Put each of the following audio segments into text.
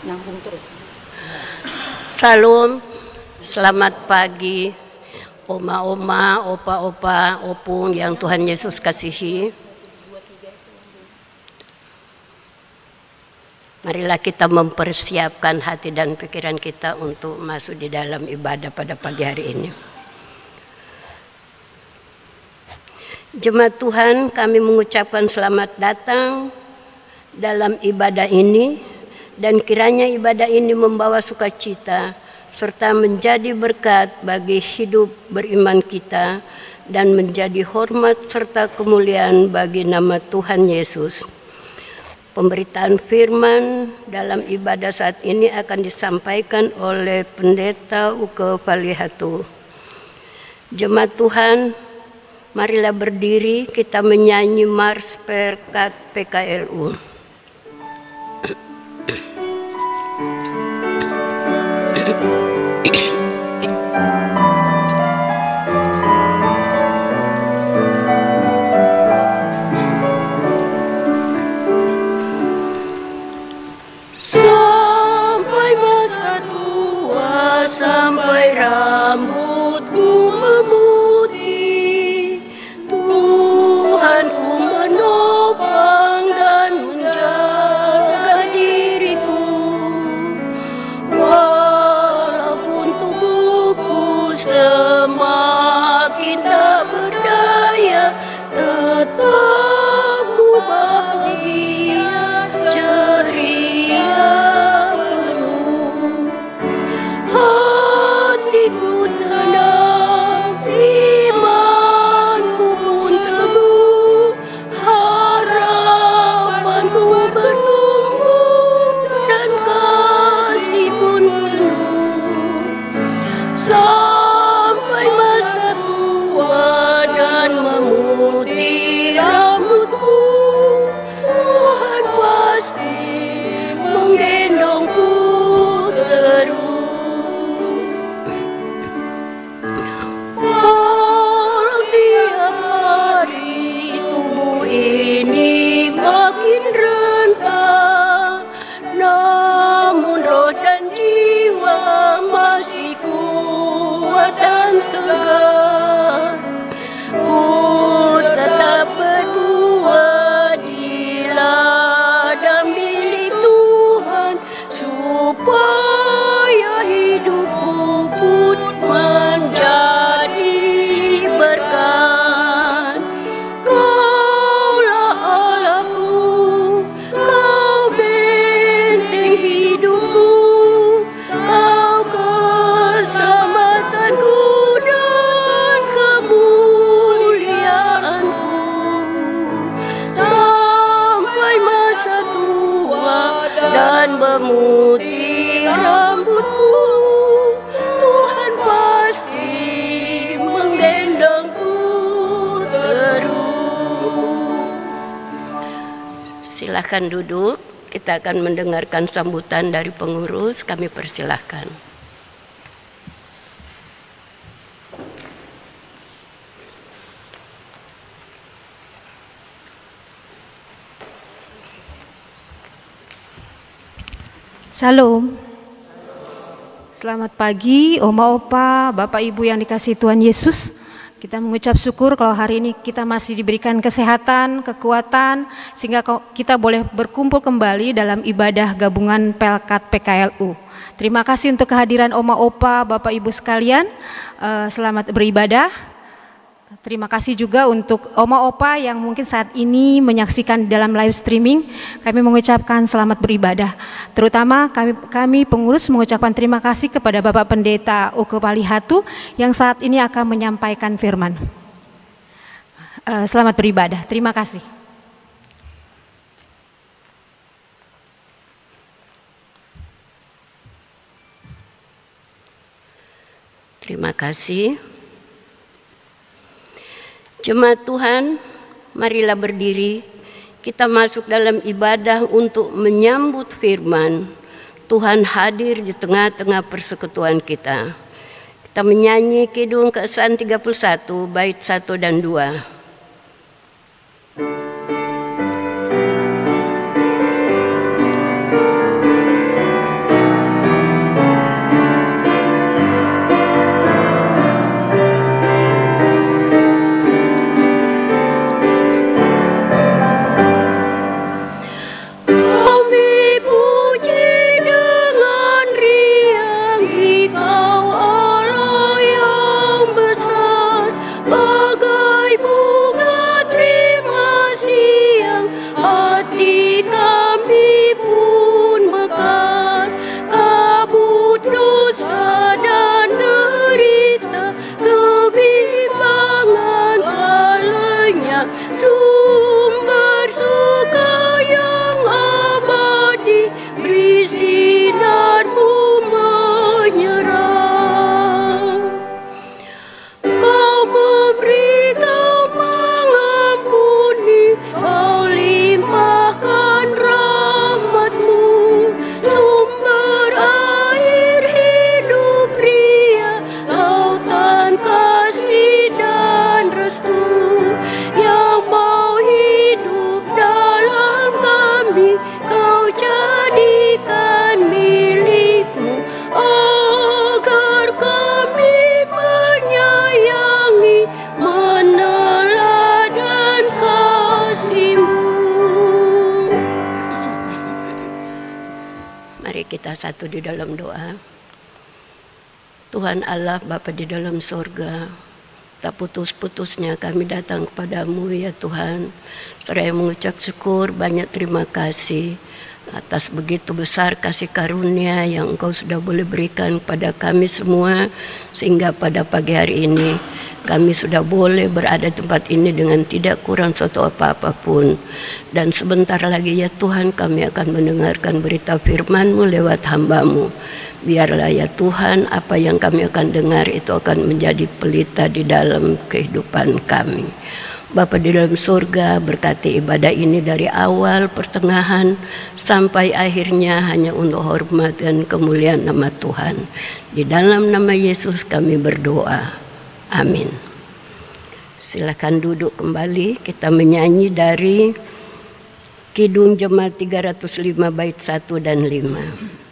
Nanggung terus. Salam, selamat pagi oma-oma, opa-opa, opung yang Tuhan Yesus kasihi. Marilah kita mempersiapkan hati dan pikiran kita untuk masuk di dalam ibadah pada pagi hari ini. Jemaat Tuhan, kami mengucapkan selamat datang dalam ibadah ini. Dan kiranya ibadah ini membawa sukacita serta menjadi berkat bagi hidup beriman kita dan menjadi hormat serta kemuliaan bagi nama Tuhan Yesus. Pemberitaan firman dalam ibadah saat ini akan disampaikan oleh Pendeta Uke Palihatu. Jemaat Tuhan, marilah berdiri kita menyanyi Mars Perkat PKLU. Sampai rambutku memutih, Tuhanku menopang dan menjaga diriku. Walaupun tubuhku semakin tak berdaya, tetap ku bahagia, ceria. Hatiku tenang, imanku pun teguh, harapanku bertumbuh dan kasih pun penuh. Sampai masa tua dan memutih rambutku, Tuhan pasti menggendongku terus. Walau tiap hari tubuh ini makin rentah, namun roh dan jiwa masih kuat dan tegar. Ku tetap berdua di ladang milik Tuhan, supaya hidupku pun menjadi berkat. Kaulah Allahku, Kau benteng hidupku, Kau keselamatanku dan kemuliaanku. Sampai masa tua dan memutih rambutku, Tuhan pasti menggendongku terus. Silakan duduk, kita akan mendengarkan sambutan dari pengurus, kami persilahkan. Salam. Selamat pagi, Oma Opa, Bapak Ibu yang dikasihi Tuhan Yesus. Kita mengucap syukur kalau hari ini kita masih diberikan kesehatan, kekuatan, sehingga kita boleh berkumpul kembali dalam ibadah gabungan Pelkat PKLU. Terima kasih untuk kehadiran Oma Opa, Bapak Ibu sekalian. Selamat beribadah. Terima kasih juga untuk Oma Opa yang mungkin saat ini menyaksikan dalam live streaming. Kami mengucapkan selamat beribadah. Terutama kami pengurus mengucapkan terima kasih kepada Bapak Pendeta Uke Palihatu yang saat ini akan menyampaikan firman. Selamat beribadah. Terima kasih. Terima kasih. Jemaat Tuhan, marilah berdiri, kita masuk dalam ibadah untuk menyambut firman. Tuhan hadir di tengah-tengah persekutuan kita. Kita menyanyi Kidung Keesan 31, bait 1 dan 2. kita satu di dalam doa. Tuhan Allah Bapa di dalam sorga, tak putus-putusnya kami datang kepadamu ya Tuhan. Seraya mengucap syukur, banyak terima kasih atas begitu besar kasih karunia yang Engkau sudah boleh berikan kepada kami semua, sehingga pada pagi hari ini kami sudah boleh berada di tempat ini dengan tidak kurang suatu apa-apapun. Dan sebentar lagi ya Tuhan kami akan mendengarkan berita firman-Mu lewat hamba-Mu. Biarlah ya Tuhan apa yang kami akan dengar itu akan menjadi pelita di dalam kehidupan kami. Bapa di dalam surga, berkati ibadah ini dari awal, pertengahan, sampai akhirnya hanya untuk hormat dan kemuliaan nama Tuhan. Di dalam nama Yesus kami berdoa. Amin. Silakan duduk kembali. Kita menyanyi dari Kidung Jemaat 305 bait 1 dan 5.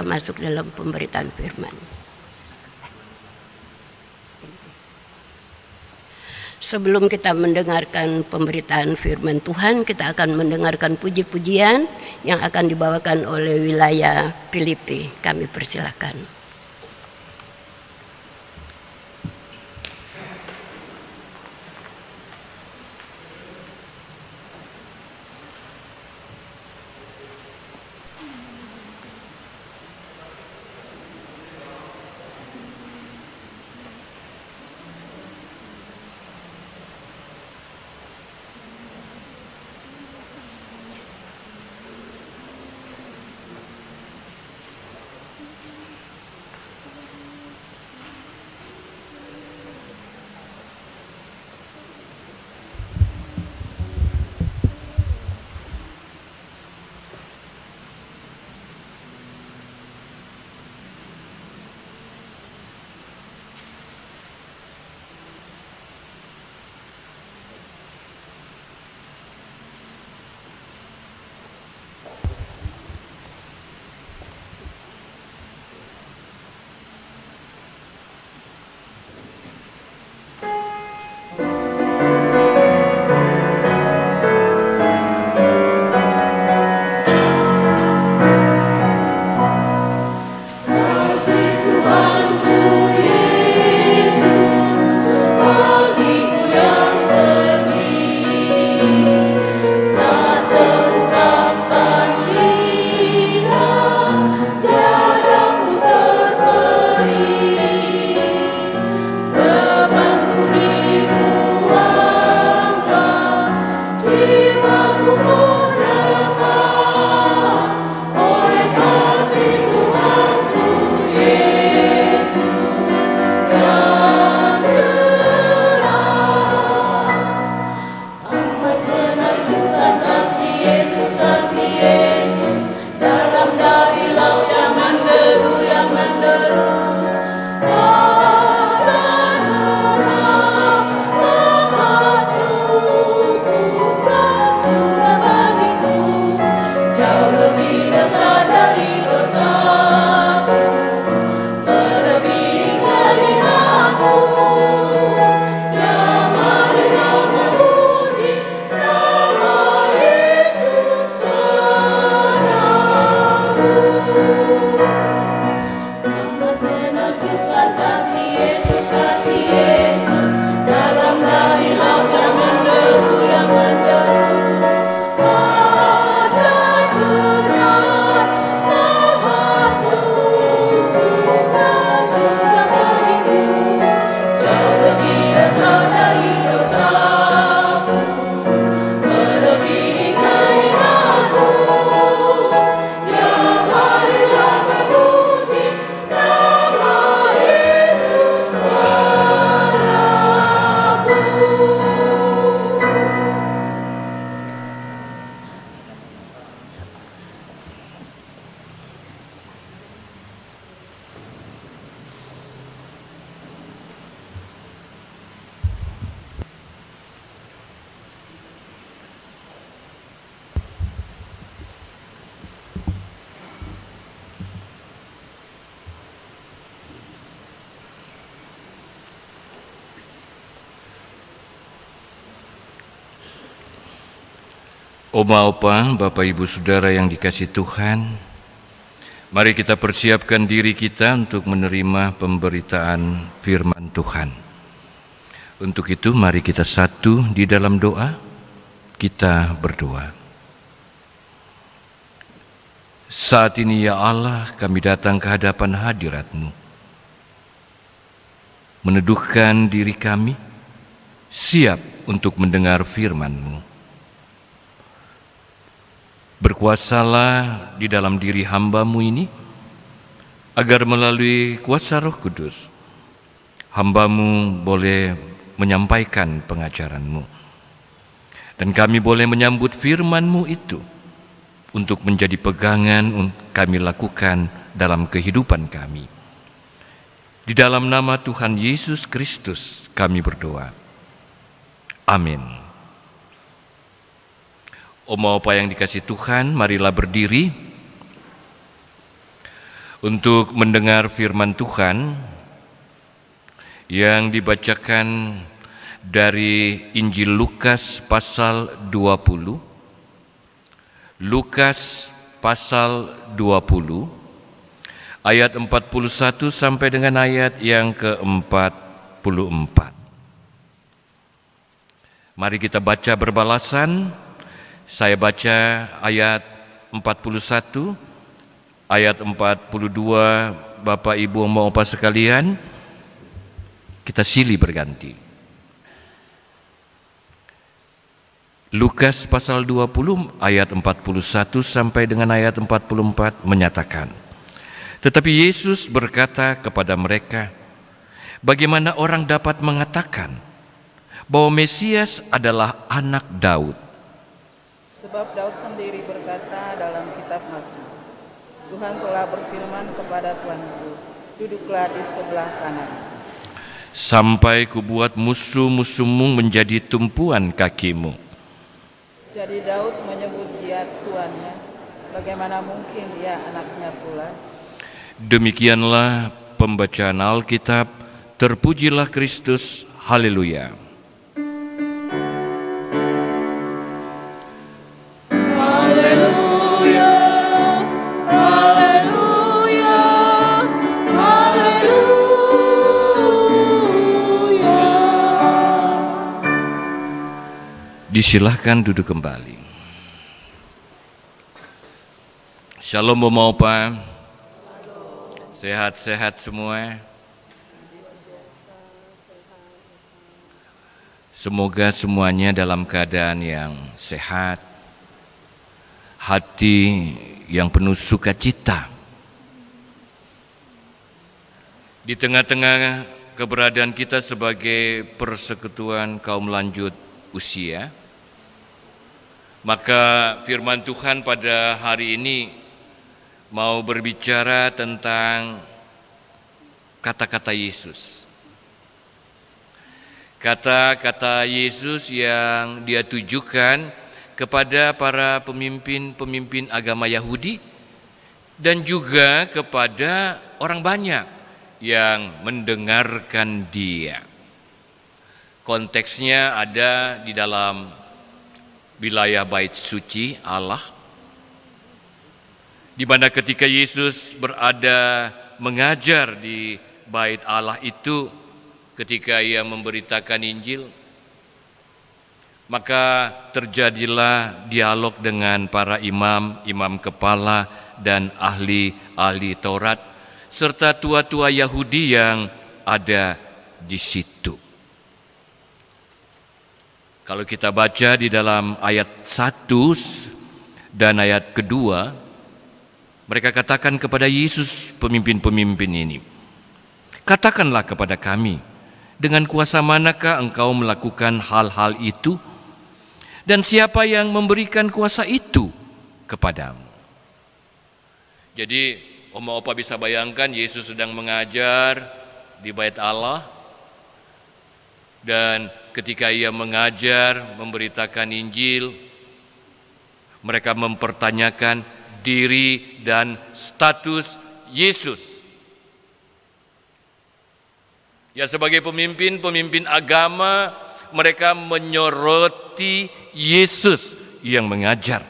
Masuk dalam pemberitaan firman. Sebelum kita mendengarkan pemberitaan firman Tuhan, kita akan mendengarkan puji-pujian yang akan dibawakan oleh wilayah Filipi. Kami persilakan. Oma, opa, Bapak, Ibu, Saudara yang dikasihi Tuhan, mari kita persiapkan diri kita untuk menerima pemberitaan firman Tuhan. Untuk itu mari kita satu di dalam doa, kita berdoa. Saat ini ya Allah, kami datang ke hadapan hadirat-Mu, meneduhkan diri kami, siap untuk mendengar firman-Mu. Berkuasalah di dalam diri hamba-Mu ini, agar melalui kuasa Roh Kudus, hamba-Mu boleh menyampaikan pengajaran-Mu. Dan kami boleh menyambut firman-Mu itu untuk menjadi pegangan kami lakukan dalam kehidupan kami. Di dalam nama Tuhan Yesus Kristus kami berdoa. Amin. Oma, opa yang dikasihi Tuhan, marilah berdiri untuk mendengar firman Tuhan yang dibacakan dari Injil Lukas pasal 20. Lukas pasal 20 ayat 41 sampai dengan ayat yang ke-44. Mari kita baca berbalasan. Saya baca ayat 41, ayat 42, Bapak, Ibu, Oma, Opa sekalian, kita silih berganti. Lukas pasal 20 ayat 41 sampai dengan ayat 44 menyatakan, tetapi Yesus berkata kepada mereka, bagaimana orang dapat mengatakan bahwa Mesias adalah anak Daud? Sebab Daud sendiri berkata dalam kitab Mazmur, Tuhan telah berfirman kepada Tuanku, duduklah di sebelah kanan, sampai kubuat musuh-musuhmu menjadi tumpuan kakimu. Jadi Daud menyebut dia tuannya, bagaimana mungkin dia anaknya pula? Demikianlah pembacaan Alkitab, terpujilah Kristus, haleluya. Disilahkan duduk kembali. Shalom Oma, Opa. Sehat-sehat semua. Semoga semuanya dalam keadaan yang sehat, hati yang penuh sukacita. Di tengah-tengah keberadaan kita sebagai persekutuan kaum lanjut usia, maka firman Tuhan pada hari ini mau berbicara tentang kata-kata Yesus. Kata-kata Yesus yang dia tujukan kepada para pemimpin-pemimpin agama Yahudi dan juga kepada orang banyak yang mendengarkan dia. Konteksnya ada di dalam wilayah bait suci Allah, di mana ketika Yesus berada mengajar di bait Allah itu, ketika ia memberitakan Injil, maka terjadilah dialog dengan para imam kepala dan ahli Taurat serta tua-tua Yahudi yang ada di situ. Kalau kita baca di dalam ayat 1 dan ayat kedua, mereka katakan kepada Yesus, pemimpin-pemimpin ini, katakanlah kepada kami, dengan kuasa manakah engkau melakukan hal-hal itu? Dan siapa yang memberikan kuasa itu kepadamu? Jadi, Oma-opa bisa bayangkan Yesus sedang mengajar di bait Allah, dan ketika ia mengajar, memberitakan Injil, mereka mempertanyakan diri dan status Yesus. Ya, sebagai pemimpin agama, mereka menyoroti Yesus yang mengajar.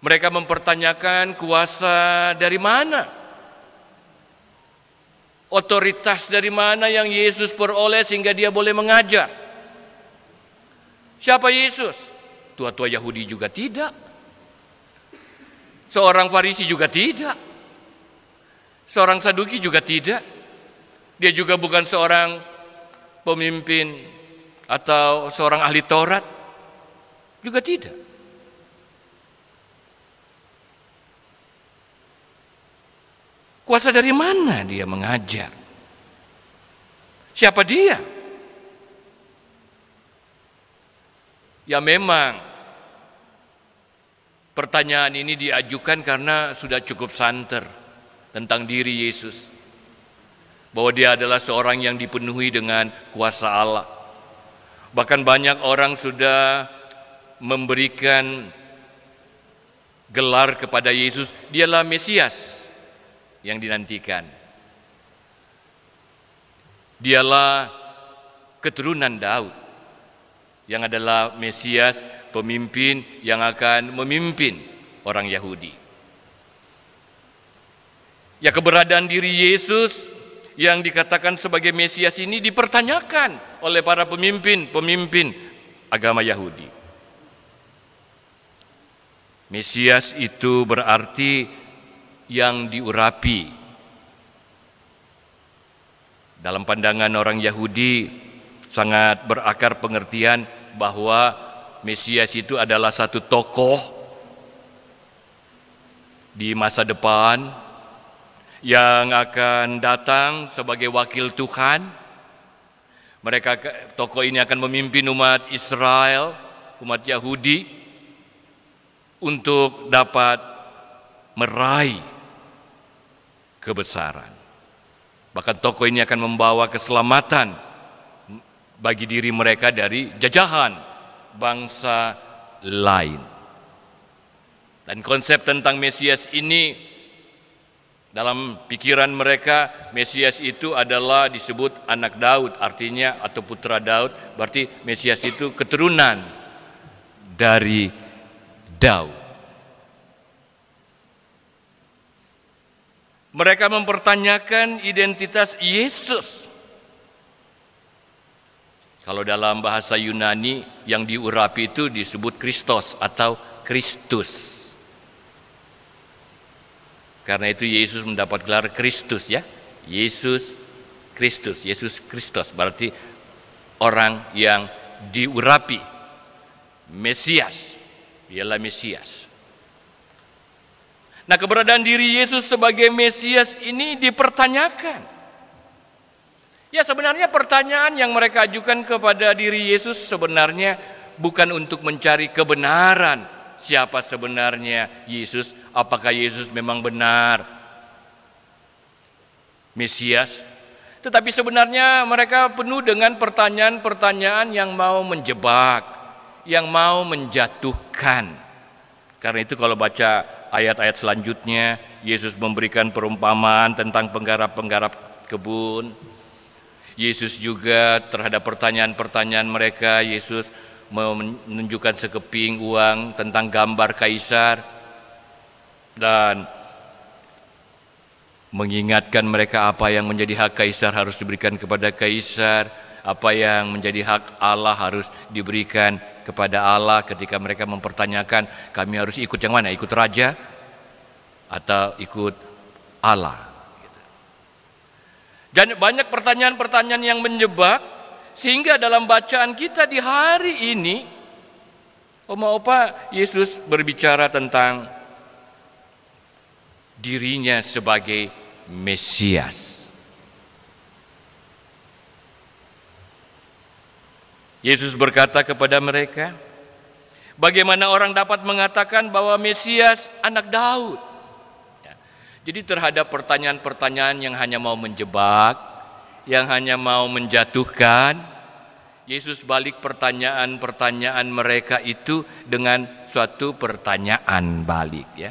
Mereka mempertanyakan kuasa dari mana, otoritas dari mana yang Yesus peroleh sehingga dia boleh mengajar. Siapa Yesus? Tua-tua Yahudi juga tidak. Seorang Farisi juga tidak. Seorang Saduki juga tidak. Dia juga bukan seorang pemimpin atau seorang ahli Taurat. Juga tidak. Kuasa dari mana dia mengajar? Siapa dia? Ya memang pertanyaan ini diajukan karena sudah cukup santer tentang diri Yesus. Bahwa dia adalah seorang yang dipenuhi dengan kuasa Allah. Bahkan banyak orang sudah memberikan gelar kepada Yesus, dialah Mesias yang dinantikan. Dialah keturunan Daud yang adalah Mesias, pemimpin yang akan memimpin orang Yahudi. Ya, keberadaan diri Yesus yang dikatakan sebagai Mesias ini dipertanyakan oleh para pemimpin agama Yahudi. Mesias itu berarti yang diurapi. Dalam pandangan orang Yahudi sangat berakar pengertian bahwa Mesias itu adalah satu tokoh di masa depan yang akan datang sebagai wakil Tuhan. Tokoh ini akan memimpin umat Israel, umat Yahudi, untuk dapat meraih kebesaran. Bahkan tokoh ini akan membawa keselamatan bagi diri mereka dari jajahan bangsa lain. Dan konsep tentang Mesias ini dalam pikiran mereka, Mesias itu adalah disebut anak Daud, artinya atau putra Daud, berarti Mesias itu keturunan dari Daud. Mereka mempertanyakan identitas Yesus. Kalau dalam bahasa Yunani yang diurapi itu disebut Kristos atau Kristus. Karena itu Yesus mendapat gelar Kristus, ya. Yesus Kristus, Yesus Kristus berarti orang yang diurapi. Mesias, dialah Mesias. Nah, keberadaan diri Yesus sebagai Mesias ini dipertanyakan. Ya, sebenarnya pertanyaan yang mereka ajukan kepada diri Yesus sebenarnya bukan untuk mencari kebenaran siapa sebenarnya Yesus, apakah Yesus memang benar Mesias, tetapi sebenarnya mereka penuh dengan pertanyaan-pertanyaan yang mau menjebak, yang mau menjatuhkan. Karena itu kalau baca ayat-ayat selanjutnya, Yesus memberikan perumpamaan tentang penggarap-penggarap kebun. Yesus juga terhadap pertanyaan-pertanyaan mereka, Yesus menunjukkan sekeping uang tentang gambar kaisar dan mengingatkan mereka apa yang menjadi hak kaisar harus diberikan kepada kaisar, apa yang menjadi hak Allah harus diberikan kepada Allah. Ketika mereka mempertanyakan, kami harus ikut yang mana? Ikut raja atau ikut Allah? Dan banyak pertanyaan-pertanyaan yang menjebak, sehingga dalam bacaan kita di hari ini, Oma-opa, Yesus berbicara tentang dirinya sebagai Mesias. Yesus berkata kepada mereka, bagaimana orang dapat mengatakan bahwa Mesias anak Daud? Ya. Jadi terhadap pertanyaan-pertanyaan yang hanya mau menjebak, yang hanya mau menjatuhkan, Yesus balik pertanyaan-pertanyaan mereka itu dengan suatu pertanyaan balik, ya.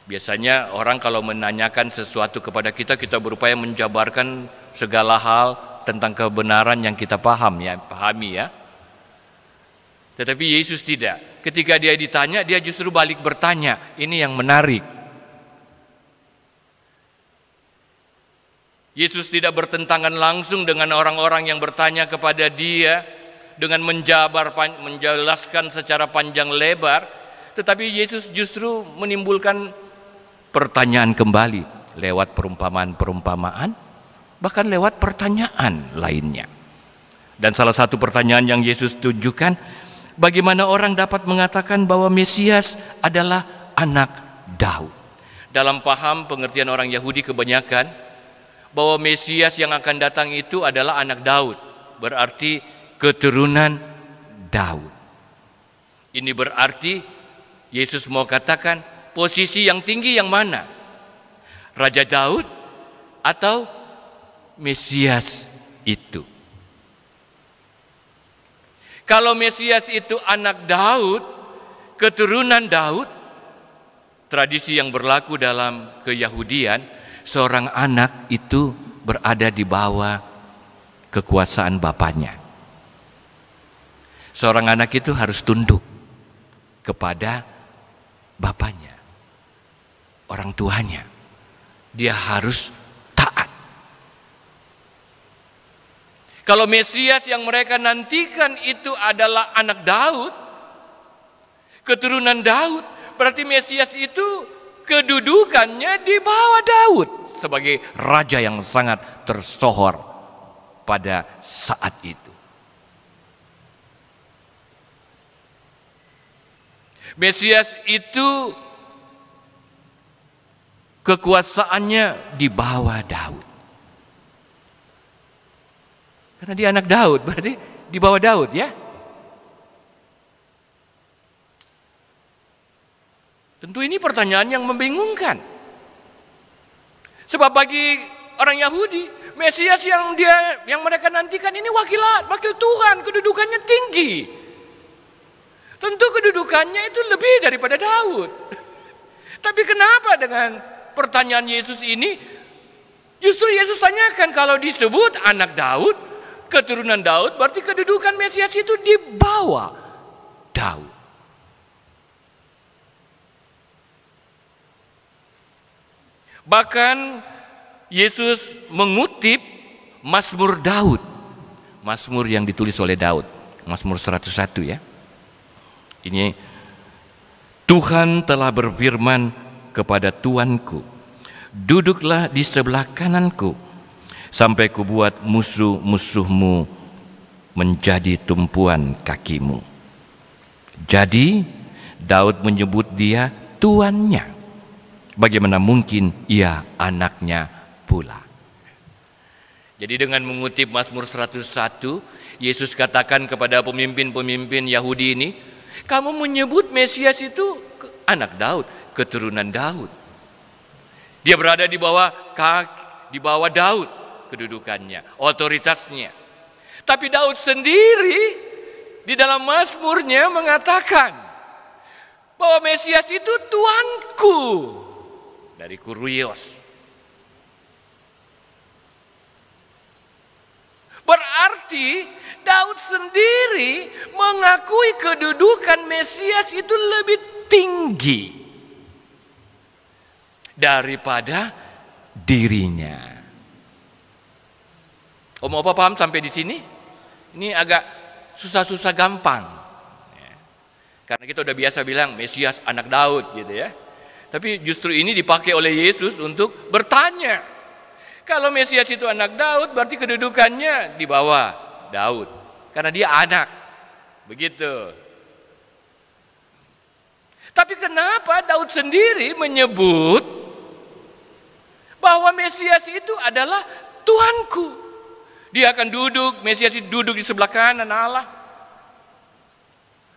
Biasanya orang kalau menanyakan sesuatu kepada kita, kita berupaya menjabarkan segala hal tentang kebenaran yang kita pahami ya. Tetapi Yesus tidak. Ketika dia ditanya, dia justru balik bertanya. Ini yang menarik. Yesus tidak bertentangan langsung dengan orang-orang yang bertanya kepada dia dengan menjelaskan secara panjang lebar, tetapi Yesus justru menimbulkan pertanyaan kembali lewat perumpamaan-perumpamaan, bahkan lewat pertanyaan lainnya. Dan salah satu pertanyaan yang Yesus tunjukkan, bagaimana orang dapat mengatakan bahwa Mesias adalah anak Daud? Dalam paham pengertian orang Yahudi kebanyakan, bahwa Mesias yang akan datang itu adalah anak Daud, berarti keturunan Daud. Ini berarti Yesus mau katakan posisi yang tinggi yang mana? Raja Daud atau Mesias itu? Kalau Mesias itu anak Daud, keturunan Daud, tradisi yang berlaku dalam keyahudian, seorang anak itu berada di bawah kekuasaan bapaknya. Seorang anak itu harus tunduk kepada bapaknya, orang tuanya. Dia harus taat. Kalau Mesias yang mereka nantikan itu adalah anak Daud, keturunan Daud, berarti Mesias itu kedudukannya di bawah Daud sebagai raja yang sangat tersohor pada saat itu. Mesias itu kekuasaannya di bawah Daud. Karena dia anak Daud, berarti di bawah Daud ya. Tentu ini pertanyaan yang membingungkan. Sebab bagi orang Yahudi, Mesias yang mereka nantikan ini wakil Tuhan, kedudukannya tinggi. Tentu kedudukannya itu lebih daripada Daud. Tapi kenapa dengan pertanyaan Yesus ini, justru Yesus tanyakan kalau disebut anak Daud, keturunan Daud, berarti kedudukan Mesias itu di bawah Daud. Bahkan Yesus mengutip Mazmur Daud, Mazmur yang ditulis oleh Daud, Mazmur 101 ya. Ini, Tuhan telah berfirman kepada Tuanku, duduklah di sebelah kananku, sampai kubuat musuh-musuhmu menjadi tumpuan kakimu. Jadi Daud menyebut dia tuannya. Bagaimana mungkin ia anaknya pula? Jadi dengan mengutip Mazmur 101, Yesus katakan kepada pemimpin-pemimpin Yahudi ini, kamu menyebut Mesias itu anak Daud, keturunan Daud. Dia berada di bawah Daud kedudukannya, otoritasnya. Tapi Daud sendiri di dalam Mazmurnya mengatakan bahwa Mesias itu tuanku, dari Kurios. Berarti Daud sendiri mengakui kedudukan Mesias itu lebih tinggi daripada dirinya. Om Opa paham sampai di sini? Ini agak susah-susah gampang. Karena kita udah biasa bilang Mesias anak Daud gitu ya. Tapi justru ini dipakai oleh Yesus untuk bertanya. Kalau Mesias itu anak Daud, berarti kedudukannya di bawah Daud. Karena dia anak. Begitu. Tapi kenapa Daud sendiri menyebut bahwa Mesias itu adalah Tuanku? Dia akan duduk, Mesias itu duduk di sebelah kanan Allah.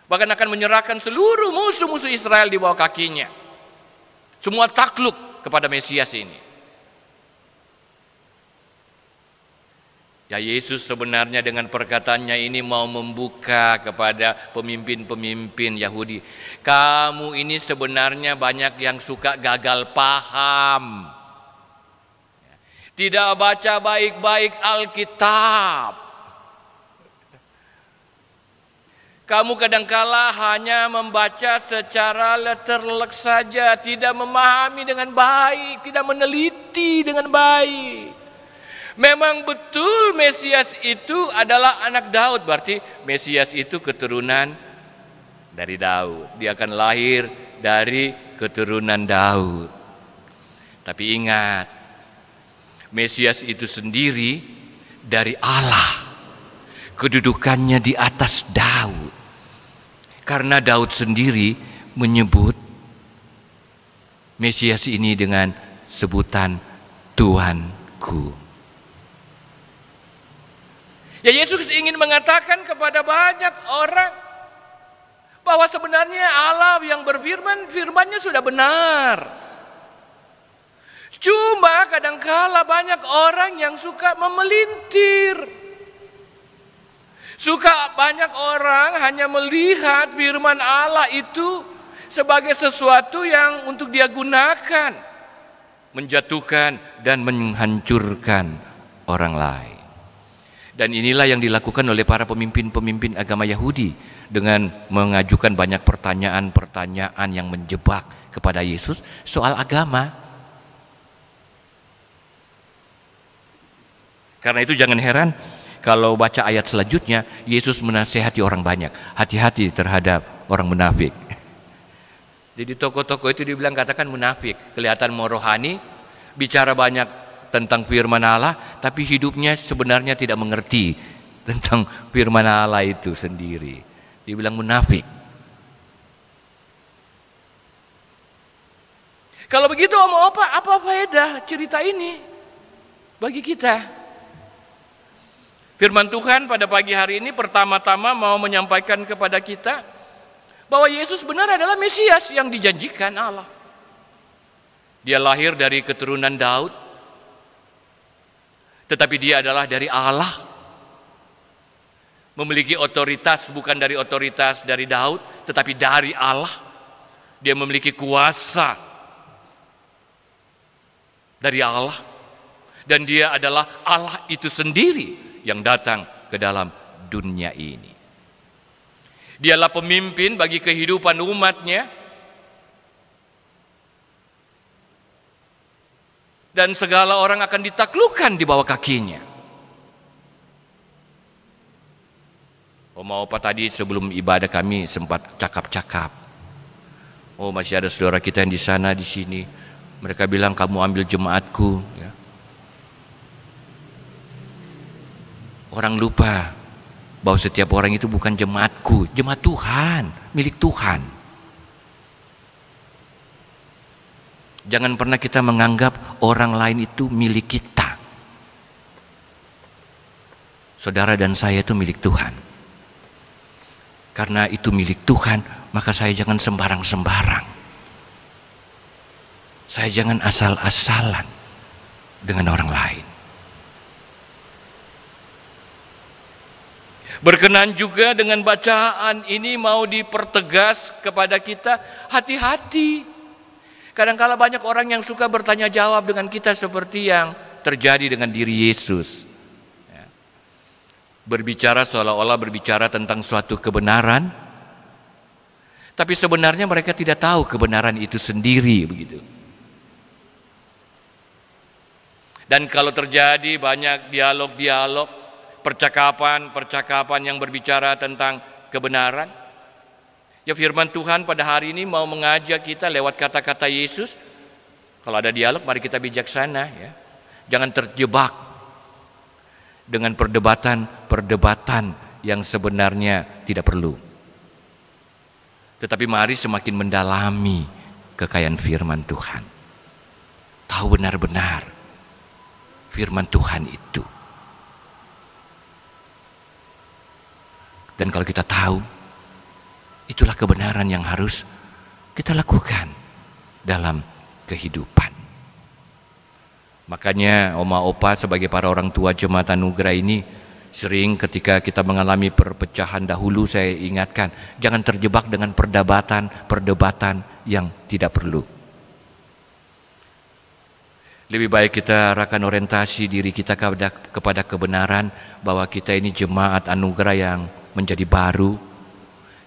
Bahkan akan menyerahkan seluruh musuh-musuh Israel di bawah kakinya. Semua takluk kepada Mesias ini. Ya, Yesus sebenarnya dengan perkataannya ini mau membuka kepada pemimpin-pemimpin Yahudi. Kamu ini sebenarnya banyak yang suka gagal paham. tidak baca baik-baik Alkitab. Kamu kadangkala hanya membaca secara letterlek saja, tidak memahami dengan baik, tidak meneliti dengan baik. Memang betul Mesias itu adalah anak Daud, berarti Mesias itu keturunan dari Daud. Dia akan lahir dari keturunan Daud. Tapi ingat, Mesias itu sendiri dari Allah. Kedudukannya di atas Daud. Karena Daud sendiri menyebut Mesias ini dengan sebutan Tuanku. Ya, Yesus ingin mengatakan kepada banyak orang bahwa sebenarnya Allah yang berfirman, firman-Nya sudah benar. Cuma kadangkala banyak orang yang suka memelintir. Suka banyak orang hanya melihat firman Allah itu sebagai sesuatu yang untuk dia gunakan, menjatuhkan dan menghancurkan orang lain. Dan inilah yang dilakukan oleh para pemimpin-pemimpin agama Yahudi dengan mengajukan banyak pertanyaan-pertanyaan yang menjebak kepada Yesus soal agama. Karena itu jangan heran kalau baca ayat selanjutnya, Yesus menasihati orang banyak, hati-hati terhadap orang munafik. Jadi tokoh-tokoh itu dibilang katakan munafik, kelihatan mau rohani, bicara banyak tentang firman Allah, tapi hidupnya sebenarnya tidak mengerti tentang firman Allah itu sendiri. Dibilang munafik. Kalau begitu Om Opa, apa faedah cerita ini bagi kita? Firman Tuhan pada pagi hari ini pertama-tama mau menyampaikan kepada kita bahwa Yesus benar adalah Mesias yang dijanjikan Allah. Dia lahir dari keturunan Daud, tetapi dia adalah dari Allah. Memiliki otoritas bukan dari otoritas dari Daud, tetapi dari Allah. Dia memiliki kuasa dari Allah. Dan dia adalah Allah itu sendiri yang datang ke dalam dunia ini. Dialah pemimpin bagi kehidupan umatnya. Dan segala orang akan ditaklukkan di bawah kakinya. Oma Opa tadi sebelum ibadah kami sempat cakap-cakap. Oh, masih ada saudara kita yang di sana, di sini. Mereka bilang, kamu ambil jemaatku. Ya. Orang lupa bahwa setiap orang itu bukan jemaatku, jemaat Tuhan, milik Tuhan. Jangan pernah kita menganggap orang lain itu milik kita. Saudara dan saya itu milik Tuhan. Karena itu milik Tuhan, maka saya jangan sembarang-sembarang. Saya jangan asal-asalan dengan orang lain. Berkenan juga dengan bacaan ini mau dipertegas kepada kita, hati-hati. Kadang-kala banyak orang yang suka bertanya jawab dengan kita seperti yang terjadi dengan diri Yesus. Berbicara seolah-olah berbicara tentang suatu kebenaran, tapi sebenarnya mereka tidak tahu kebenaran itu sendiri, begitu. Dan kalau terjadi banyak dialog-dialog, percakapan yang berbicara tentang kebenaran, ya firman Tuhan pada hari ini mau mengajak kita lewat kata-kata Yesus. Kalau ada dialog, mari kita bijaksana, ya. Jangan terjebak dengan perdebatan yang sebenarnya tidak perlu. Tetapi mari semakin mendalami kekayaan firman Tuhan. Tahu benar-benar firman Tuhan itu. Dan kalau kita tahu, itulah kebenaran yang harus kita lakukan dalam kehidupan. Makanya Oma Opa sebagai para orang tua Jemaat Anugerah ini, sering ketika kita mengalami perpecahan dahulu, saya ingatkan, jangan terjebak dengan perdebatan yang tidak perlu. Lebih baik kita arahkan orientasi diri kita kepada kebenaran bahwa kita ini jemaat anugerah yang menjadi baru.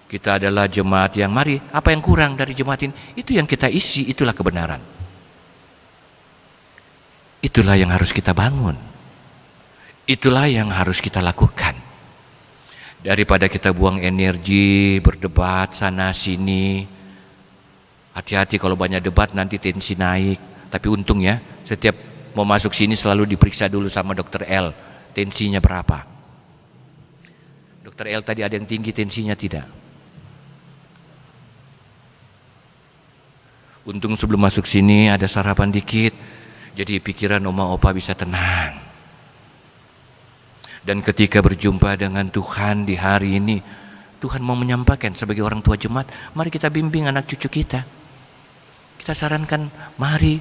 Kita adalah jemaat yang, mari, apa yang kurang dari jemaat ini, itu yang kita isi, itulah kebenaran. Itulah yang harus kita bangun. Itulah yang harus kita lakukan. Daripada kita buang energi, berdebat sana sini. Hati-hati kalau banyak debat nanti tensi naik. Tapi untung ya, setiap mau masuk sini selalu diperiksa dulu sama dokter L. Tensinya berapa? Dokter L tadi ada yang tinggi, tensinya tidak. Untung sebelum masuk sini ada sarapan dikit, jadi pikiran oma opa bisa tenang. Dan ketika berjumpa dengan Tuhan di hari ini, Tuhan mau menyampaikan sebagai orang tua jemaat, mari kita bimbing anak cucu kita. Kita sarankan, mari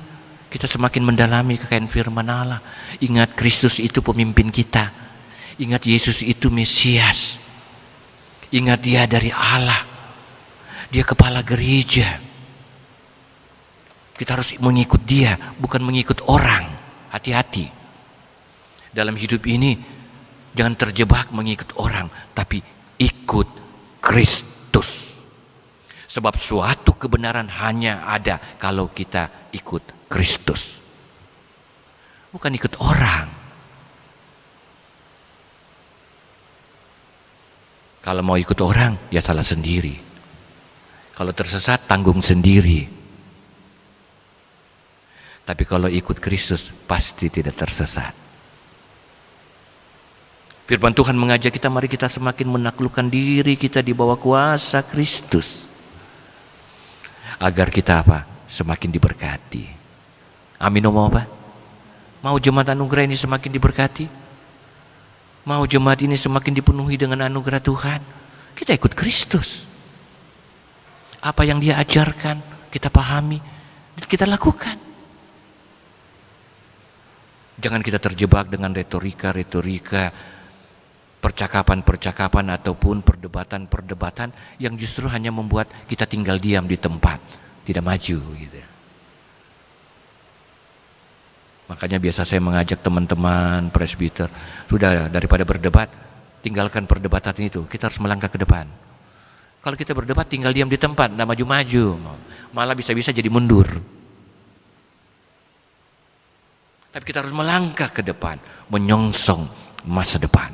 kita semakin mendalami kekayaan firman Allah. Ingat Kristus itu pemimpin kita. Ingat Yesus itu Mesias. Ingat dia dari Allah. Dia kepala gereja. Kita harus mengikut dia, bukan mengikut orang. Hati-hati. Dalam hidup ini, jangan terjebak mengikut orang, tapi ikut Kristus. Sebab suatu kebenaran hanya ada kalau kita ikut Kristus. Bukan ikut orang. Kalau mau ikut orang, ya salah sendiri. Kalau tersesat, tanggung sendiri. Tapi kalau ikut Kristus pasti tidak tersesat. Firman Tuhan mengajak kita, mari kita semakin menaklukkan diri kita di bawah kuasa Kristus. Agar kita apa? Semakin diberkati. Amin, mau apa? Mau jemaat anugerah ini semakin diberkati? Mau jemaat ini semakin dipenuhi dengan anugerah Tuhan? Kita ikut Kristus. Apa yang dia ajarkan, kita pahami, dan kita lakukan. Jangan kita terjebak dengan retorika-retorika, percakapan-percakapan ataupun perdebatan-perdebatan yang justru hanya membuat kita tinggal diam di tempat, tidak maju gitu. Makanya biasa saya mengajak teman-teman presbiter, sudah daripada berdebat, tinggalkan perdebatan itu, kita harus melangkah ke depan. Kalau kita berdebat tinggal diam di tempat, tidak maju-maju, malah bisa-bisa jadi mundur. Tapi kita harus melangkah ke depan, menyongsong masa depan.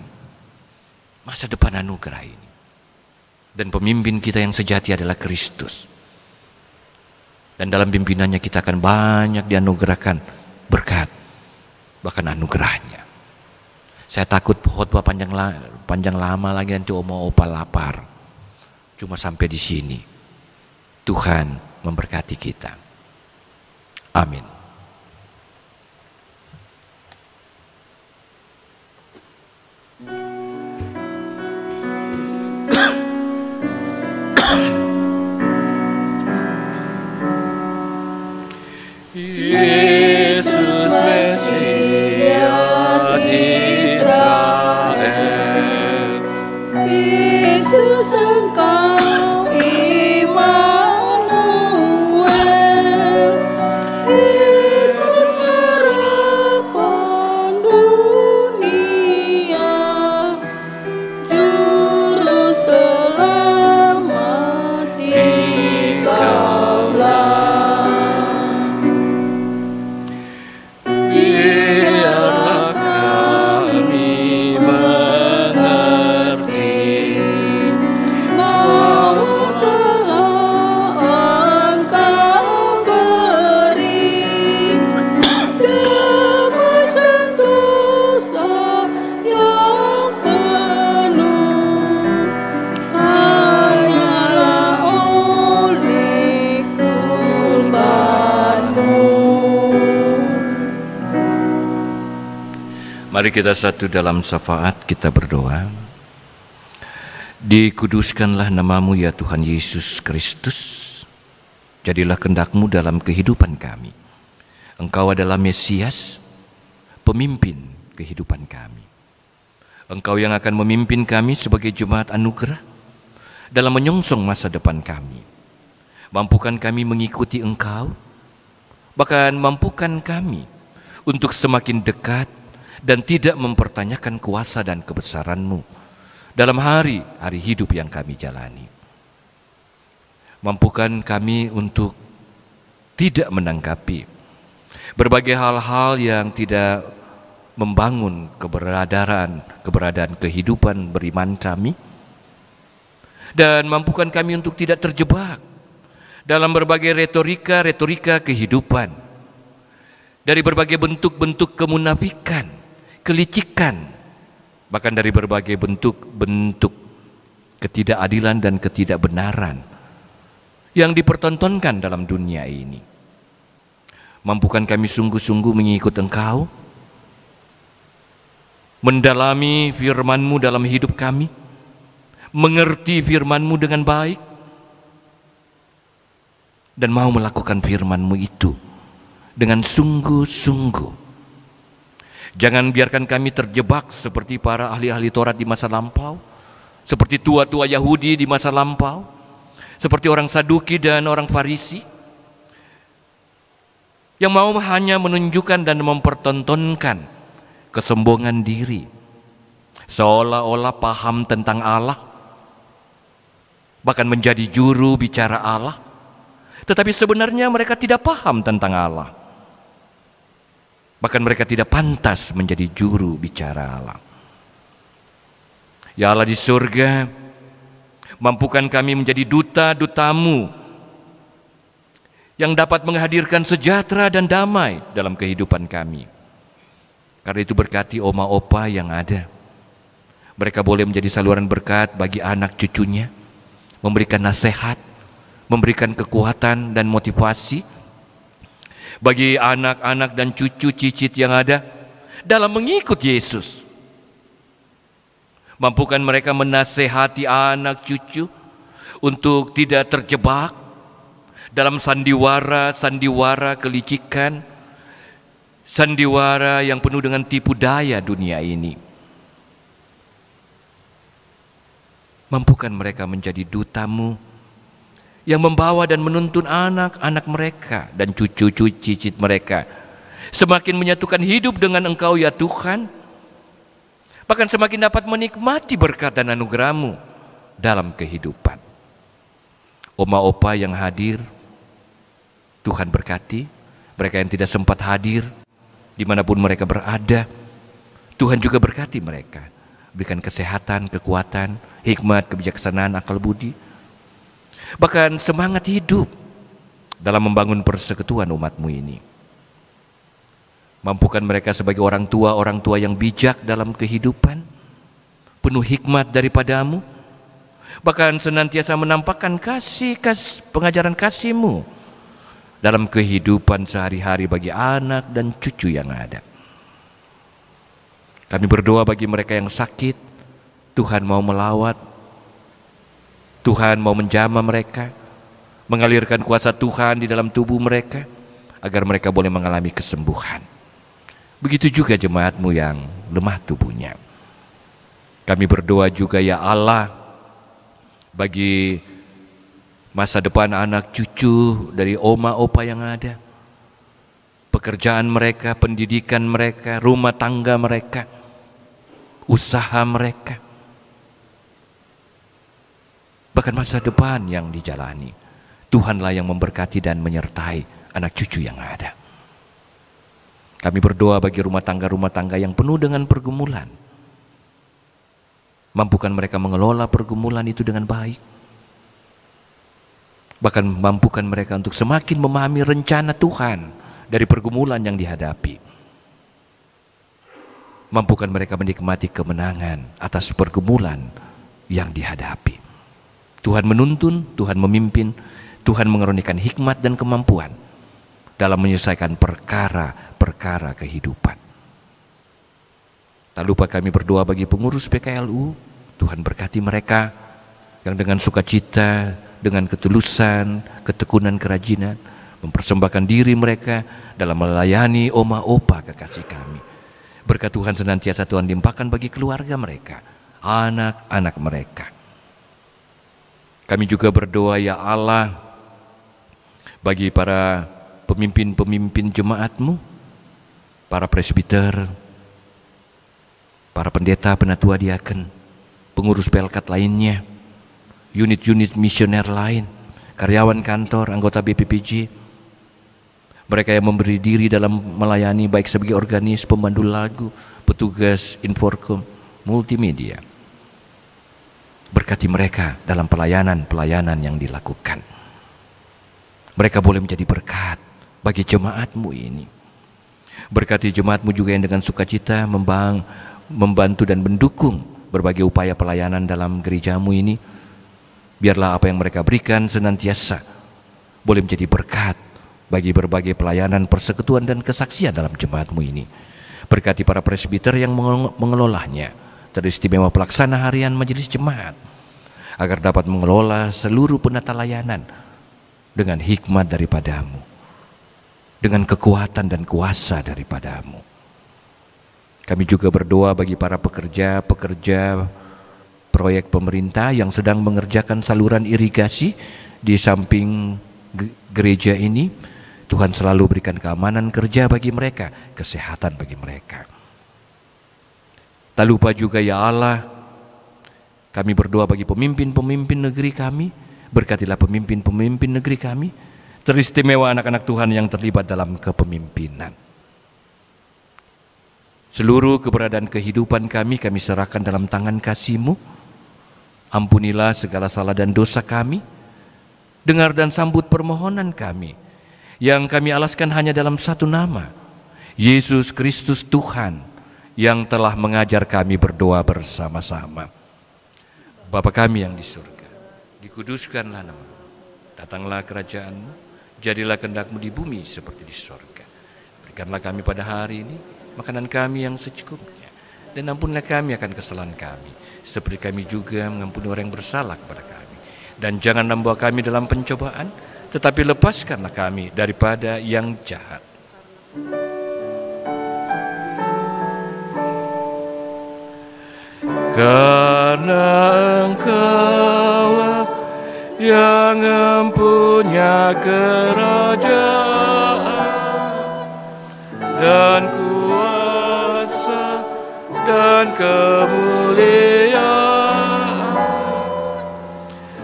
Masa depan anugerah ini. Dan pemimpin kita yang sejati adalah Kristus. Dan dalam pimpinannya kita akan banyak dianugerahkan berkat, bahkan anugerahnya. Saya takut khotbah panjang lama lagi nanti oma opa lapar. Cuma sampai di sini. Tuhan memberkati kita. Amin. Yesus Mesias Israel. Yesus Engkau Immanuel. Yesus harapan dunia, Juru Selamat Dikaulah. Biarlah kami mengerti bahwa telah Engkau beri damai sentosa yang penuh hanyalah oleh kurban-Mu. Mari kita satu dalam syafaat, kita berdoa. Dikuduskanlah namamu ya Tuhan Yesus Kristus. Jadilah kehendak-Mu dalam kehidupan kami. Engkau adalah Mesias, pemimpin kehidupan kami. Engkau yang akan memimpin kami sebagai jemaat anugerah dalam menyongsong masa depan kami. Mampukan kami mengikuti Engkau, bahkan mampukan kami untuk semakin dekat dan tidak mempertanyakan kuasa dan kebesaran-Mu dalam hari-hari hidup yang kami jalani. Mampukan kami untuk tidak menanggapi berbagai hal-hal yang tidak membangun keberadaan kehidupan beriman kami, dan mampukan kami untuk tidak terjebak dalam berbagai retorika kehidupan, dari berbagai bentuk-bentuk kemunafikan, kelicikan, bahkan dari berbagai bentuk-bentuk ketidakadilan dan ketidakbenaran yang dipertontonkan dalam dunia ini. Mampukan kami sungguh-sungguh mengikut Engkau, mendalami firman-Mu dalam hidup kami, mengerti firman-Mu dengan baik, dan mau melakukan firman-Mu itu dengan sungguh-sungguh. Jangan biarkan kami terjebak seperti para ahli-ahli Taurat di masa lampau, seperti tua-tua Yahudi di masa lampau, seperti orang Saduki dan orang Farisi, yang mau hanya menunjukkan dan mempertontonkan kesombongan diri, seolah-olah paham tentang Allah, bahkan menjadi juru bicara Allah, tetapi sebenarnya mereka tidak paham tentang Allah. Bahkan mereka tidak pantas menjadi juru bicara Allah. Ya Allah di surga, mampukan kami menjadi duta-duta-Mu yang dapat menghadirkan sejahtera dan damai dalam kehidupan kami. Karena itu berkati oma opa yang ada. Mereka boleh menjadi saluran berkat bagi anak cucunya, memberikan nasihat, memberikan kekuatan dan motivasi bagi anak-anak dan cucu cicit yang ada dalam mengikut Yesus. Mampukan mereka menasehati anak cucu untuk tidak terjebak dalam sandiwara kelicikan, sandiwara yang penuh dengan tipu daya dunia ini. Mampukan mereka menjadi duta-Mu yang membawa dan menuntun anak-anak mereka dan cucu-cucu cicit mereka semakin menyatukan hidup dengan Engkau ya Tuhan, bahkan semakin dapat menikmati berkat dan anugerah-Mu dalam kehidupan. Oma opa yang hadir, Tuhan berkati. Mereka yang tidak sempat hadir, dimanapun mereka berada, Tuhan juga berkati mereka. Berikan kesehatan, kekuatan, hikmat, kebijaksanaan, akal budi, bahkan semangat hidup dalam membangun persekutuan umat-Mu ini. Mampukan mereka sebagai orang tua yang bijak dalam kehidupan, penuh hikmat daripada-Mu, bahkan senantiasa menampakkan pengajaran kasih-Mu dalam kehidupan sehari-hari bagi anak dan cucu yang ada. Kami berdoa bagi mereka yang sakit, Tuhan mau melawat, Tuhan mau menjamah mereka, mengalirkan kuasa Tuhan di dalam tubuh mereka, agar mereka boleh mengalami kesembuhan. Begitu juga jemaat-Mu yang lemah tubuhnya. Kami berdoa juga ya Allah, bagi masa depan anak cucu dari oma opa yang ada, pekerjaan mereka, pendidikan mereka, rumah tangga mereka, usaha mereka, bahkan masa depan yang dijalani. Tuhanlah yang memberkati dan menyertai anak cucu yang ada. Kami berdoa bagi rumah tangga yang penuh dengan pergumulan. Mampukan mereka mengelola pergumulan itu dengan baik. Bahkan mampukan mereka untuk semakin memahami rencana Tuhan dari pergumulan yang dihadapi. Mampukan mereka menikmati kemenangan atas pergumulan yang dihadapi. Tuhan menuntun, Tuhan memimpin, Tuhan mengaruniakan hikmat dan kemampuan dalam menyelesaikan perkara-perkara kehidupan. Tak lupa kami berdoa bagi pengurus PKLU, Tuhan berkati mereka yang dengan sukacita, dengan ketulusan, ketekunan, kerajinan, mempersembahkan diri mereka dalam melayani oma opa kekasih kami. Berkat Tuhan senantiasa Tuhan limpahkan bagi keluarga mereka, anak-anak mereka. Kami juga berdoa ya Allah, bagi para pemimpin-pemimpin jemaat-Mu, para presbiter, para pendeta, penatua diaken, pengurus pelkat lainnya, unit-unit misioner lain, karyawan kantor, anggota BPPJ, mereka yang memberi diri dalam melayani baik sebagai organis, pemandu lagu, petugas inforkom, multimedia. Berkati mereka dalam pelayanan yang dilakukan. Mereka boleh menjadi berkat bagi jemaatmu ini. Berkati jemaatmu juga yang dengan sukacita membantu dan mendukung berbagai upaya pelayanan dalam gerejamu ini. Biarlah apa yang mereka berikan senantiasa boleh menjadi berkat bagi berbagai pelayanan, persekutuan dan kesaksian dalam jemaatmu ini. Berkati para presbiter yang mengelolanya, teristimewa pelaksana harian majelis jemaat, agar dapat mengelola seluruh penata layanan dengan hikmat daripadamu, dengan kekuatan dan kuasa daripadamu. Kami juga berdoa bagi para pekerja proyek pemerintah yang sedang mengerjakan saluran irigasi di samping gereja ini. Tuhan selalu berikan keamanan kerja bagi mereka, kesehatan bagi mereka. Tak lupa juga ya Allah, kami berdoa bagi pemimpin-pemimpin negeri kami. Berkatilah pemimpin-pemimpin negeri kami, teristimewa anak-anak Tuhan yang terlibat dalam kepemimpinan. Seluruh keberadaan kehidupan kami serahkan dalam tangan kasih-Mu. Ampunilah segala salah dan dosa kami. Dengar dan sambut permohonan kami, yang kami alaskan hanya dalam satu nama, Yesus Kristus Tuhan, yang telah mengajar kami berdoa bersama-sama. Bapa kami yang di surga, dikuduskanlah nama-Mu, datanglah kerajaan-Mu, jadilah kehendak-Mu di bumi seperti di surga. Berikanlah kami pada hari ini makanan kami yang secukupnya, dan ampunilah kami akan kesalahan kami, seperti kami juga mengampuni orang yang bersalah kepada kami. Dan jangan membawa kami dalam pencobaan, tetapi lepaskanlah kami daripada yang jahat. Karena Engkaulah yang mempunyai kerajaan dan kuasa dan kemuliaan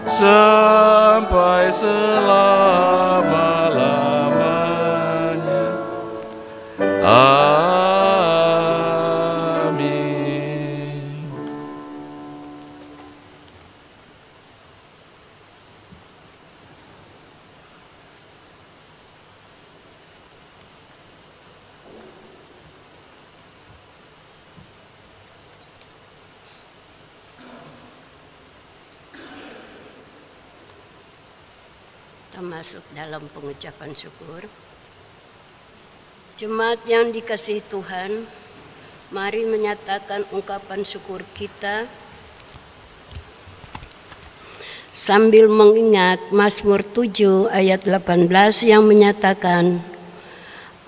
sampai selama-lamanya. Amin. Kita masuk dalam pengucapan syukur. Jemaat yang dikasihi Tuhan, mari menyatakan ungkapan syukur kita sambil mengingat Mazmur 7 ayat 18 yang menyatakan,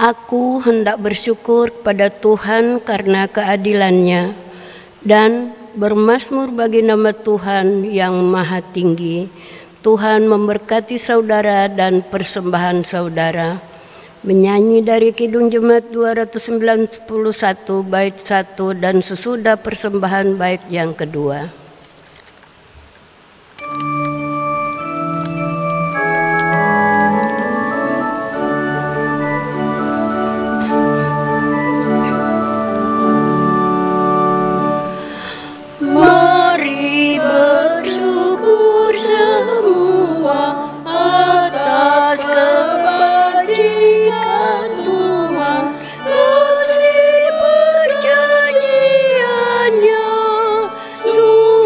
Aku hendak bersyukur kepada Tuhan karena keadilan-Nya dan bermazmur bagi nama Tuhan yang maha tinggi. Tuhan memberkati saudara dan persembahan saudara. Menyanyi dari Kidung Jemaat 291 bait 1 dan sesudah persembahan bait yang kedua. Mari bersyukur semua atas kebajikan Tuhan, kasih perjanjiannya sungguh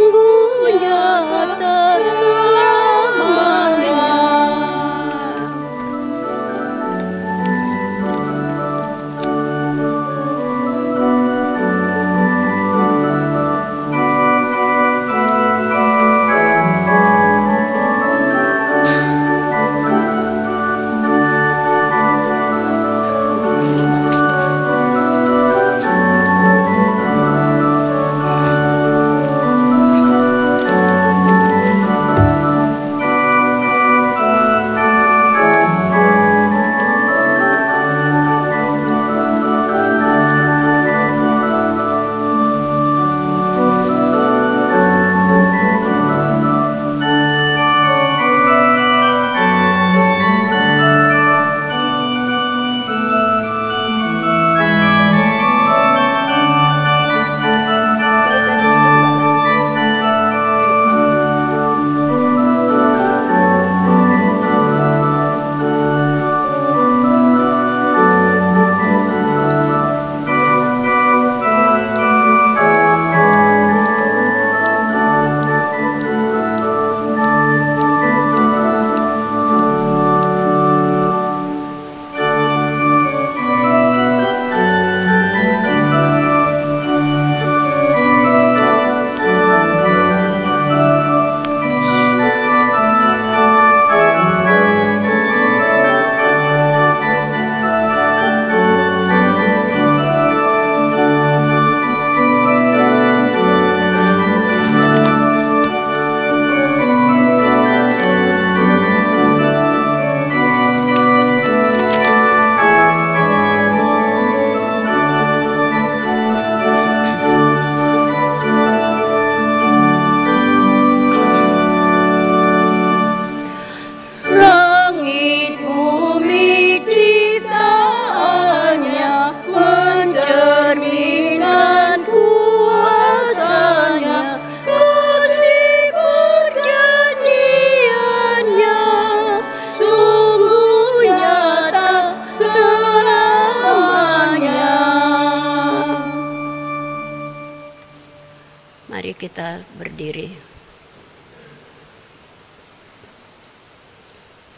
Mari kita berdiri.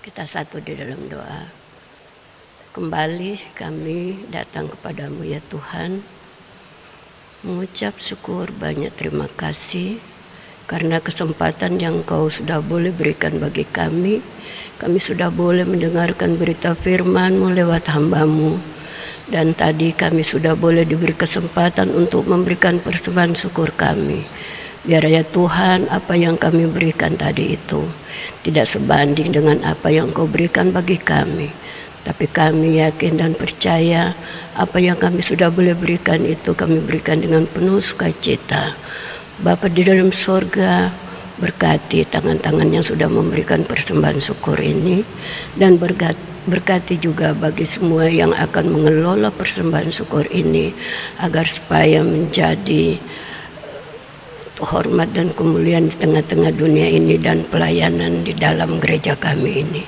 Kita satu di dalam doa. Kembali kami datang kepadamu ya Tuhan, mengucap syukur banyak terima kasih karena kesempatan yang Kau sudah boleh berikan bagi kami. Kami sudah boleh mendengarkan berita firman-Mu lewat hamba-Mu. Dan tadi kami sudah boleh diberi kesempatan untuk memberikan persembahan syukur kami. Biar ya Tuhan, apa yang kami berikan tadi itu tidak sebanding dengan apa yang Kau berikan bagi kami. Tapi kami yakin dan percaya apa yang kami sudah boleh berikan itu kami berikan dengan penuh sukacita. Bapa di dalam sorga, berkati tangan-tangan yang sudah memberikan persembahan syukur ini, dan berkati juga bagi semua yang akan mengelola persembahan syukur ini, agar supaya menjadi hormat dan kemuliaan di tengah-tengah dunia ini dan pelayanan di dalam gereja kami ini.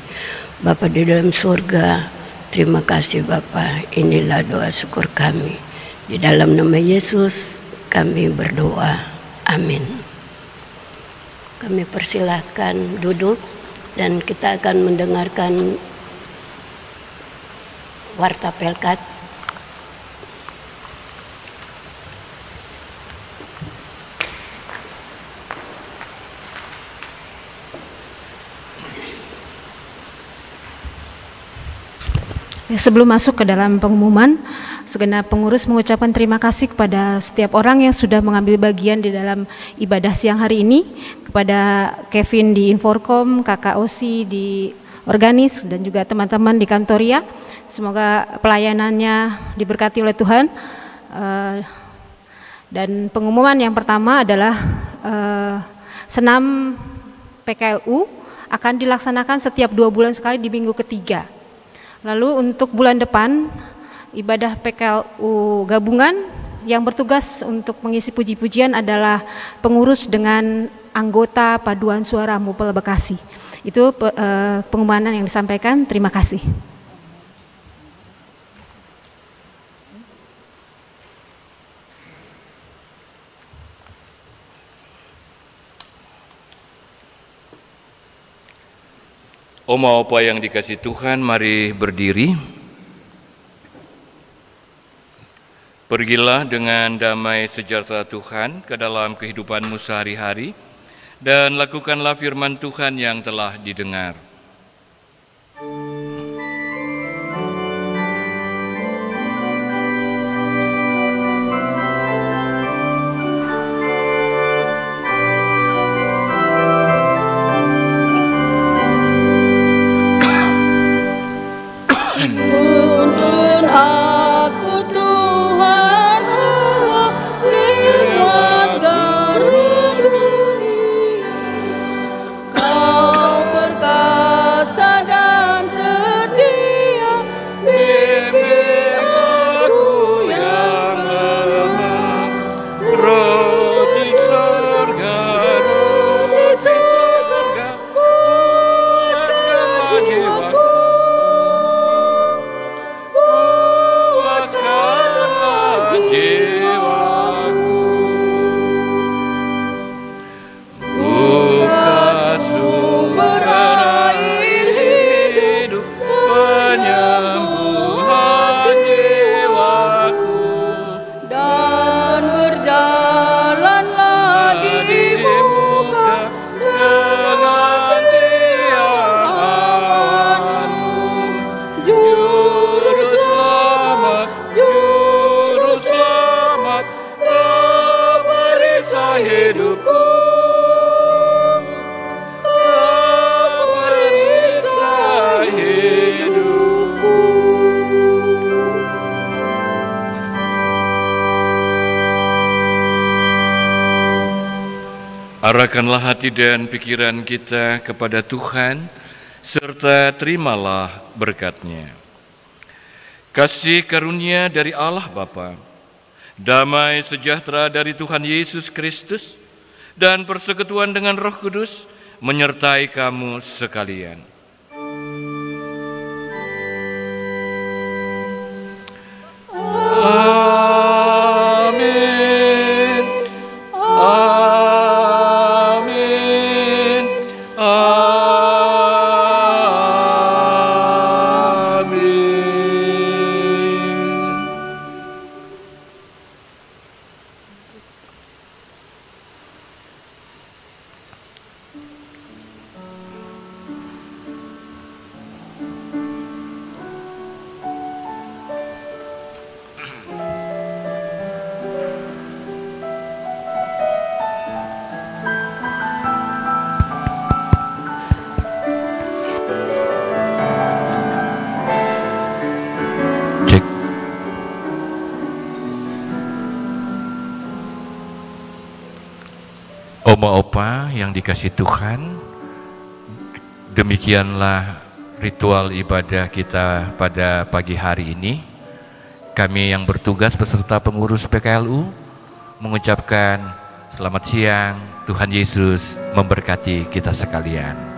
Bapa di dalam surga, terima kasih Bapa. Inilah doa syukur kami. Di dalam nama Yesus kami berdoa. Amin. Kami persilahkan duduk dan kita akan mendengarkan Warta Pelkat. Sebelum masuk ke dalam pengumuman, segenap pengurus mengucapkan terima kasih kepada setiap orang yang sudah mengambil bagian di dalam ibadah siang hari ini, kepada Kevin di Inforkom, Kakak Osi di Organis, dan juga teman-teman di Kantoria. Semoga pelayanannya diberkati oleh Tuhan. Dan pengumuman yang pertama adalah senam PKLU akan dilaksanakan setiap 2 bulan sekali di minggu ketiga. Lalu untuk bulan depan, ibadah PKLU gabungan yang bertugas untuk mengisi puji-pujian adalah pengurus dengan anggota paduan suara Mupel Bekasi. Itu pengumuman yang disampaikan. Terima kasih. Oma opa yang dikasih Tuhan, mari berdiri. Pergilah dengan damai sejahtera Tuhan ke dalam kehidupanmu sehari-hari dan lakukanlah firman Tuhan yang telah didengar. Arahkanlah hati dan pikiran kita kepada Tuhan, serta terimalah berkat-Nya. Kasih karunia dari Allah Bapa, damai sejahtera dari Tuhan Yesus Kristus, dan persekutuan dengan Roh Kudus menyertai kamu sekalian. Amin. Amin. Oma Opa yang dikasih Tuhan, demikianlah ritual ibadah kita pada pagi hari ini. Kami yang bertugas beserta pengurus PKLU mengucapkan selamat siang, Tuhan Yesus memberkati kita sekalian.